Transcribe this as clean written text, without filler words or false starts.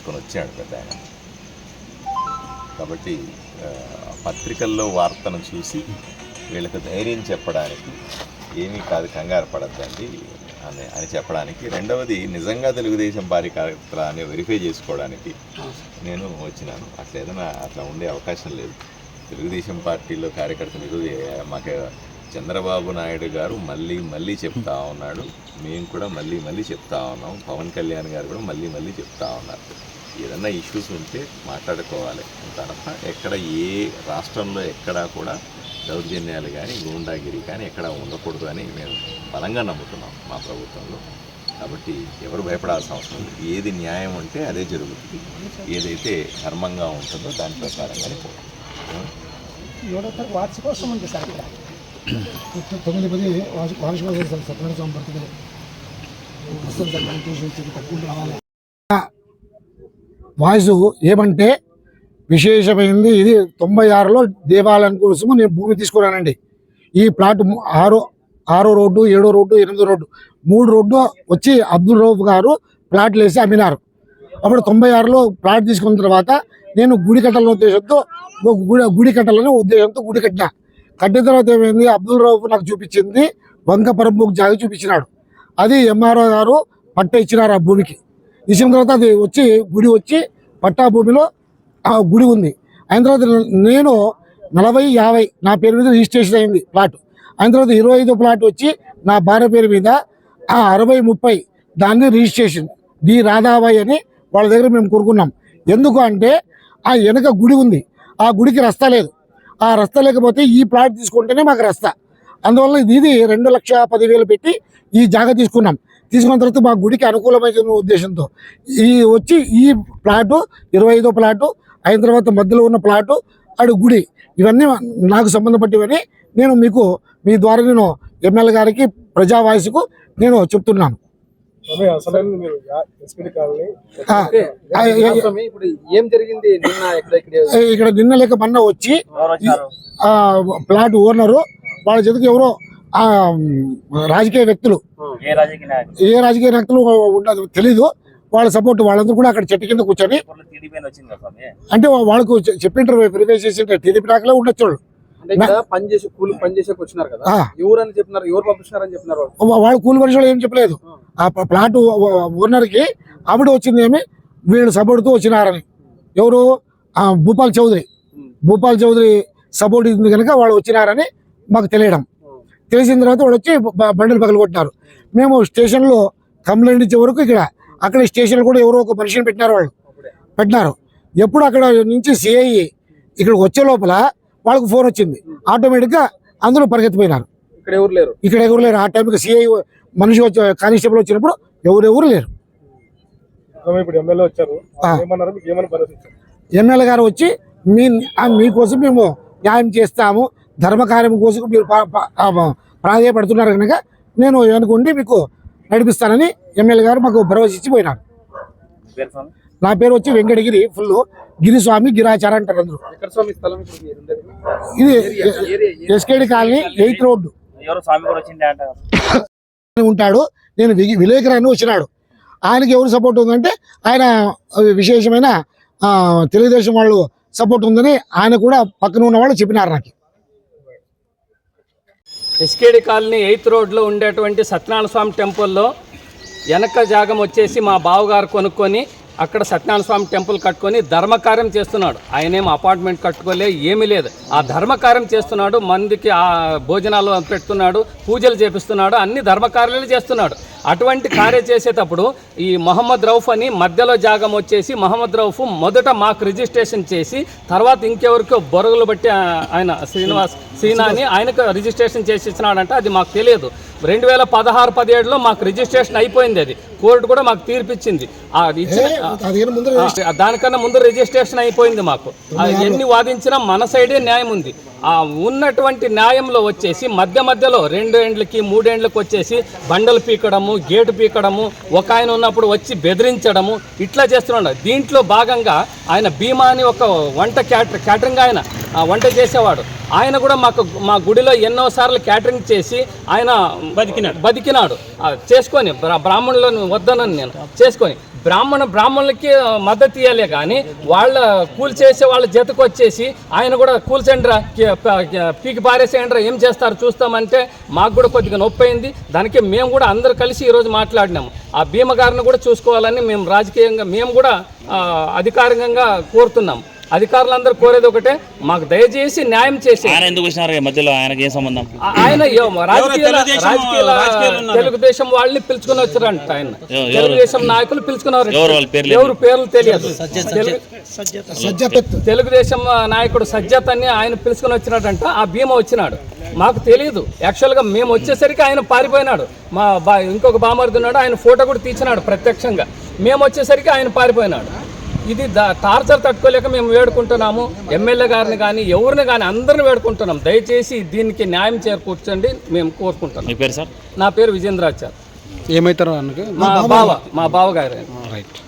తీసుకొని వచ్చాడు పెద్ద ఆయన. కాబట్టి పత్రికల్లో వార్తను చూసి వీళ్ళకి ధైర్యం చెప్పడానికి ఏమీ కాదు, కంగారు పడద్దండి అని చెప్పడానికి. రెండవది, నిజంగా తెలుగుదేశం పార్టీ కార్యకర్తలని వెరిఫై చేసుకోవడానికి నేను వచ్చినాను. అట్లా ఉండే అవకాశం లేదు. తెలుగుదేశం పార్టీలో కార్యకర్తలు మాకు చంద్రబాబు నాయుడు గారు మళ్ళీ చెప్తా ఉన్నాడు, మేము కూడా మళ్ళీ చెప్తా ఉన్నాం, పవన్ కళ్యాణ్ గారు కూడా మళ్ళీ చెప్తా ఉన్నారు. ఏదన్నా ఇష్యూస్ ఉంటే మాట్లాడుకోవాలి తప్ప ఎక్కడ ఏ రాష్ట్రంలో ఎక్కడా కూడా దౌర్జన్యాలు కానీ గూండాగిరి కానీ ఎక్కడా ఉండకూడదు అని మేము బలంగా నమ్ముతున్నాం మా ప్రభుత్వంలో. కాబట్టి ఎవరు భయపడాల్సిన అవసరం లేదు. ఏది న్యాయం అంటే అదే జరుగుతుంది, ఏదైతే ధర్మంగా ఉంటుందో దాని ప్రకారంగానే పోతుంది. 9 వార్షికోత్సవం సత్యనారాయణ బర్త్డే వాయిస్ ఏమంటే విశేషమైంది. ఇది 96లో దేవాలయం కోసము నేను భూమి తీసుకున్నానండి. ఈ plot 6 road, 7 road, 8 road, 3 road వచ్చి అబ్దుల్ రౌఫ్ గారు ప్లాట్లు వేసి అమ్మినారు. అప్పుడు 96లో ప్లాట్ తీసుకున్న తర్వాత నేను గుడి కట్టాలనే ఉద్దేశంతో గుడి కట్టిన. కట్టిన తర్వాత ఏమైంది, అబ్దుల్ రౌఫ్ నాకు చూపించింది వంక పరంబుకు జాగి చూపించినాడు. అది ఎంఆర్ఓ గారు పట్ట ఇచ్చినారు. ఆ భూమికి ఇచ్చిన తర్వాత అది గుడి వచ్చి పట్టా భూమిలో ఆ గుడి ఉంది. అయిన తర్వాత నేను 40-50 నా పేరు మీద రిజిస్ట్రేషన్ అయింది ప్లాట్. అయిన తర్వాత 25 ప్లాట్ వచ్చి నా భార్య పేరు మీద 60-30 దాన్ని రిజిస్ట్రేషన్ డి రాధాబాయి అని వాళ్ళ దగ్గర మేము కొనుక్కున్నాం. ఎందుకు అంటే ఆ వెనక గుడి ఉంది, ఆ గుడికి రస్తా లేదు. ఆ రస్తా లేకపోతే ఈ ప్లాట్ తీసుకుంటేనే మాకు రస్తా. అందువల్ల ఇది 2,10,000 పెట్టి ఈ జాగా తీసుకున్నాం. తీసుకున్న తర్వాత మా గుడికి అనుకూలమైన ఉద్దేశంతో ఈ ప్లాటు 25వ ప్లాటు అయిన తర్వాత మధ్యలో ఉన్న ప్లాటు అడు గుడి, ఇవన్నీ నాకు సంబంధపట్టివని నేను మీ ద్వారా నేను ఎమ్మెల్యే గారికి ప్రజా వాయిస్కు నేను చెప్తున్నాను. ఇక్కడ నిన్న లేక మొన్న వచ్చి ప్లాట్ ఓనరు వాళ్ళ చేతికి ఎవరో రాజకీయ వ్యక్తులు, ఏ రాజకీయ వ్యక్తులు ఉండదు తెలీదు, వాళ్ళ సపోర్ట్ వాళ్ళందరూ కూడా అక్కడ చెట్టు కింద కూర్చొని అంటే వాళ్ళకు చెప్పింటారు, వెరిఫై చేసి టీడీపీ నాకులో ఉండొచ్చు. వాళ్ళు కూలి మనుషులు ఏం చెప్పలేదు. ఆ ప్లాట్ ఓనర్కి ఆవిడ వచ్చింది ఏమి వీళ్ళు సపోర్ట్తో వచ్చినారని. ఎవరు? భూపాల్ చౌదరి సపోర్ట్ ఉంది కనుక వాళ్ళు వచ్చినారని మాకు తెలియడం. తెలిసిన తర్వాత వాడు వచ్చి బండిలు పగలు కొట్టినారు. మేము స్టేషన్లో కంప్లైంట్ ఇచ్చే వరకు అక్కడ స్టేషన్లో కూడా ఎవరో ఒక మనిషిని పెట్టినారు. ఎప్పుడు అక్కడ నుంచి సిఐ ఇక్కడికి వచ్చే లోపల వాళ్ళకు ఫోన్ వచ్చింది. ఆటోమేటిక్గా అందరూ పరిగెత్తిపోయినారు. ఇక్కడ ఎవరు లేరు. ఆ టైంకి సిఐ మనిషి కానిస్టేబుల్ వచ్చినప్పుడు ఎవరు లేరు. ఎమ్మెల్యే గారు వచ్చి మీకోసం మేము న్యాయం చేస్తాము, ధర్మకార్యం కోసం మీరు ప్రాధాన్యపడుతున్నారు కనుక నేను అనుకుంటే మీకు నడిపిస్తానని ఎమ్మెల్యే గారు మాకు భరోసా ఇచ్చి పోయినారు. నా పేరు వచ్చి వెంకటగిరి ఫుల్ గిరిస్వామి గిరాచార అంటారు అందరూ. ఇది ఎస్కేడి కాలనీ 8th రోడ్డు ఉంటాడు. నేను విలేకరాన్ని వచ్చినాడు. ఆయనకి ఎవరు సపోర్ట్ ఉందంటే ఆయన విశేషమైన తెలుగుదేశం వాళ్ళు సపోర్ట్ ఉందని ఆయన కూడా పక్కన ఉన్న వాళ్ళు చెప్పినారు నాకు. ఎస్కేడి కాలనీ 8th రోడ్లో ఉండేటువంటి సత్యనారాయణ స్వామి టెంపుల్లో వెనక జాగం వచ్చేసి మా బావగారు కొనుక్కొని అక్కడ సత్యనారాయణ స్వామి టెంపుల్ కట్టుకొని ధర్మకార్యం చేస్తున్నాడు. ఆయనేం అపార్ట్మెంట్ కట్టుకోలే, ఏమీ లేదు. ఆ ధర్మకార్యం చేస్తున్నాడు, మందికి ఆ భోజనాలు పెడుతున్నాడు, పూజలు చేపిస్తున్నాడు, అన్ని ధర్మకార్యాలు చేస్తున్నాడు. అటువంటి కార్యం చేసేటప్పుడు ఈ మహమ్మద్ రౌఫ్ అని మధ్యలో జాగం వచ్చేసి మహమ్మద్ రౌఫ్ మొదట మాకు రిజిస్ట్రేషన్ చేసి తర్వాత ఇంకెవరికో బొరుగులు బట్టి ఆయన సీనా అని ఆయనకు రిజిస్ట్రేషన్ చేసి ఇచ్చినాడంటే అది మాకు తెలియదు. 2016-17లో మాకు రిజిస్ట్రేషన్ అయిపోయింది. అది కోర్టు కూడా మాకు తీర్పిచ్చింది. దానికన్నా ముందు రిజిస్ట్రేషన్ అయిపోయింది. మాకు ఎన్ని వాదించినా మన సైడే న్యాయం ఉంది. ఆ ఉన్నటువంటి న్యాయంలో వచ్చేసి మధ్యలో 2 ఏండ్లకి 3 ఏండ్లకి వచ్చేసి బండలు పీకడము, గేటు పీకడము, ఒక ఆయన ఉన్నప్పుడు వచ్చి బెదిరించడము, ఇట్లా చేస్తున్నాడు. దీంట్లో భాగంగా ఆయన భీమా అని ఒక వంట క్యాటరింగ్ ఆయన వంట చేసేవాడు. ఆయన కూడా మా గుడిలో ఎన్నోసార్లు క్యాటరింగ్ చేసి ఆయన బతికినాడు చేసుకొని. బ్రాహ్మణులను వద్దనని నేను చేసుకొని బ్రాహ్మణులకి మద్దతు ఇవ్వలే కానీ వాళ్ళ కూలి చేసే వాళ్ళ జతకు వచ్చేసి ఆయన కూడా కూల్చండిరా, పీకి పారేసేయండిరా, ఏం చేస్తారు చూస్తామంటే మాకు కూడా కొద్దిగా నొప్పి అయింది. దానికి మేము కూడా అందరూ కలిసి ఈరోజు మాట్లాడినాము. ఆ భీమ గారిని కూడా చూసుకోవాలని మేము రాజకీయంగా మేము కూడా అధికారికంగా కోరుతున్నాం. అధికారులందరూ కోరేది ఒకటే, మాకు దయచేసి న్యాయం చేసి. ఆయన ఎందుకు వచ్చినారు మధ్యలో? ఆయనకి ఏం సంబంధం? ఆయన తెలుగుదేశం వాళ్ళని పిలుచుకుని వచ్చారంట. ఆయన తెలుగుదేశం నాయకులు పిలుచుకున్నారు. ఎవరు పేర్లు తెలియదు. తెలుగుదేశం నాయకుడు సజ్జత్ అని ఆయన పిలుచుకుని వచ్చినాడంట. ఆ భీమా వచ్చినాడు, మాకు తెలియదు. యాక్చువల్గా మేము వచ్చేసరికి ఆయన పారిపోయినాడు. ఇంకొక బామర్ది ఉన్నాడు, ఆయన ఫోటో కూడా తీసినాడు ప్రత్యక్షంగా. మేము వచ్చేసరికి ఆయన పారిపోయినాడు. ఇది టార్చర్ తట్టుకోలేక మేము వేడుకుంటున్నాము. ఎమ్మెల్యే గారిని కానీ ఎవరిని కానీ అందరిని వేడుకుంటున్నాం, దయచేసి దీనికి న్యాయం చేకూర్చండి మేము కోరుకుంటున్నాం. మీ పేరు సార్? నా పేరు విజేంద్రాచార్. ఏమవుతారో అన్నకి మా బావ గారు. రైట్.